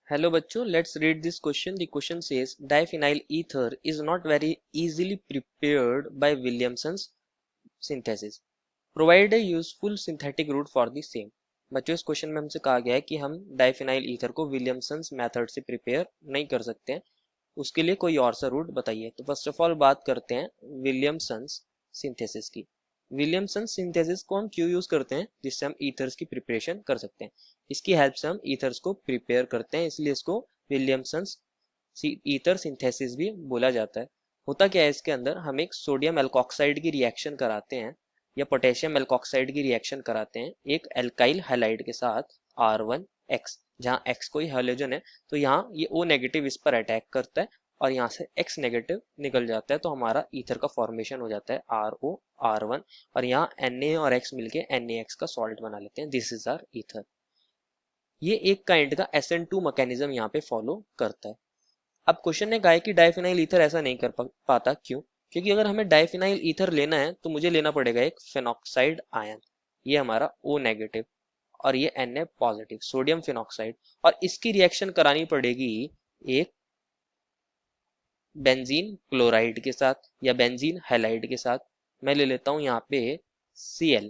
Hello बच्चों, let's read this question. The question says diphenyl ether is not very easily prepared by Williamson's synthesis. Provide a useful synthetic route for the same. बच्चों इस question में हमसे कहा गया है कि हम डाइफिनाइल ईथर को विलियमसन्स मेथड से प्रिपेयर नहीं कर सकते हैं, उसके लिए कोई और सा रूट बताइए। तो फर्स्ट ऑफ ऑल बात करते हैं विलियमसन्स सिंथेसिस की। विलियमसन सिंथेसिस को हम क्यों यूज करते हैं? जिससे हम ईथर्स की प्रिपरेशन कर सकते हैं। इसकी हेल्प से हम ईथर्स को प्रिपेयर करते हैं, इसलिए इसको विलियमसन्स ईथर सिंथेसिस भी बोला जाता है। होता क्या है, इसके अंदर हम एक सोडियम एल्कोक्साइड की रिएक्शन कराते हैं या पोटेशियम एल्कोक्साइड की रिएक्शन कराते हैं एक एल्काइल हैलाइड के साथ R1X, जहाँ X कोई हैलोजन है, तो यहाँ ये O नेगेटिव इस पर अटैक करता है और यहाँ से X नेगेटिव निकल जाता है, तो हमारा ईथर का फॉर्मेशन हो जाता है ROR1 और यहाँ Na और X मिलके NaX का सॉल्ट बना लेते हैं। This is R ether. ये एक काइंड का SN2 मैकेनिज्म यहाँ पे फॉलो करता है। अब क्वेश्चन ने कहा है कि डाइफिनाइल ईथर ऐसा नहीं कर पाता, क्यों? क्योंकि अगर हमें डाइफिनाइल ईथर लेना है तो मुझे लेना पड़ेगा एक फेनॉक्साइड आयन, ये हमारा O नेगेटिव और ये Na पॉजिटिव सोडियम फेनॉक्साइड, और इसकी रिएक्शन करानी पड़ेगी एक बेंजीन क्लोराइड के साथ या बेंजीन हैलाइड के साथ। मैं ले लेता हूं यहाँ पे Cl।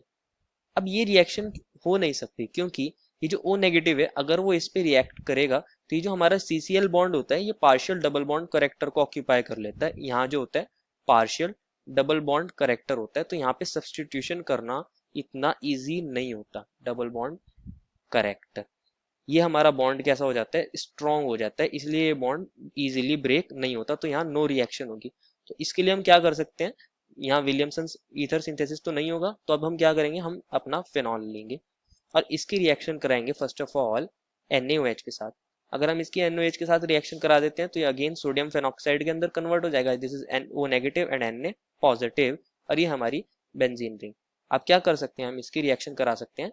अब ये रिएक्शन हो नहीं सकती क्योंकि ये जो O नेगेटिव है, अगर वो इस पे रिएक्ट करेगा तो ये जो हमारा CCl बॉन्ड होता है ये पार्शियल डबल बॉन्ड करेक्टर को ऑक्यूपाई कर लेता है। यहाँ जो होता है पार्शियल डबल बॉन्ड करेक्टर होता है, तो यहाँ पे सब्सटीट्यूशन करना इतना इजी नहीं होता। डबल बॉन्ड करेक्टर, ये हमारा बॉन्ड कैसा हो जाता है, स्ट्रॉन्ग हो जाता है, इसलिए ये बॉन्ड इजीली ब्रेक नहीं होता, तो यहाँ नो रिएक्शन होगी। तो इसके लिए हम क्या कर सकते हैं, यहाँ विलियमसन ईथर सिंथेसिस तो नहीं होगा, तो अब हम क्या करेंगे, हम अपना फेनॉल लेंगे और इसकी रिएक्शन कराएंगे फर्स्ट ऑफ ऑल NaOH के साथ। अगर हम इसकी NaOH के साथ रिएक्शन करा देते हैं तो ये अगेन सोडियम फेनॉक्साइड के अंदर कन्वर्ट हो जाएगा। This is O negative and Na positive और ये हमारी बेंजीन रिंग। अब क्या कर सकते हैं, हम इसकी रिएक्शन करा सकते हैं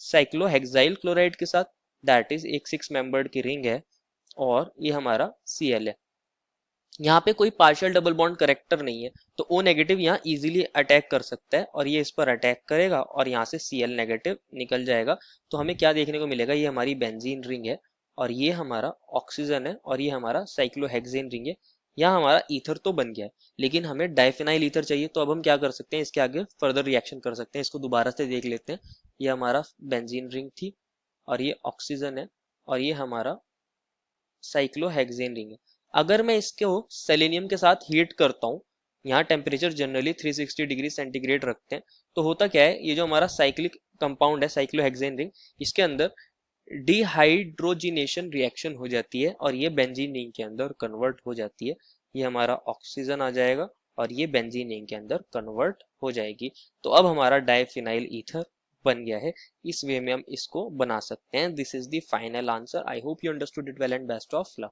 साइक्लोहेक्साइल क्लोराइड के साथ, दैट इज एक 6 मेंबर्ड की रिंग है और ये हमारा Cl है। यहाँ पे कोई पार्शियल डबल बॉन्ड करेक्टर नहीं है, तो O नेगेटिव यहाँ इजीली अटैक कर सकता है और ये इस पर अटैक करेगा और यहाँ से Cl नेगेटिव निकल जाएगा। तो हमें क्या देखने को मिलेगा, ये हमारी बेंजीन रिंग है और ये हमारा ऑक्सीजन है और ये हमारा साइक्लोहेक्सेन रिंग है। यहाँ हमारा ईथर तो बन गया है, लेकिन हमें डाइफिनाइल ईथर चाहिए, तो अब हम क्या कर सकते हैं, इसके आगे फर्दर रिएक्शन कर सकते हैं। इसको दोबारा से देख लेते हैं। ये हमारा बेंजीन रिंग थी और ये ऑक्सीजन है और ये हमारा साइक्लोहेक्सेन रिंग है। अगर मैं इसको सेलेनियम के साथ हीट करता हूँ, यहाँ टेम्परेचर जनरली 360 डिग्री सेंटीग्रेड रखते हैं, तो होता क्या है, ये जो हमारा साइक्लिक कंपाउंड है साइक्लोहेक्सेन रिंग, इसके अंदर डिहाइड्रोजिनेशन रिएक्शन हो जाती है और ये बेंजीन रिंग के अंदर कन्वर्ट हो जाती है। ये हमारा ऑक्सीजन आ जाएगा और ये बेंजीन रिंग के अंदर कन्वर्ट हो जाएगी। तो अब हमारा डाइफिनाइल ईथर बन गया है। इस वे में हम इसको बना सकते हैं। This is the final answer. I hope you understood it well and best of luck.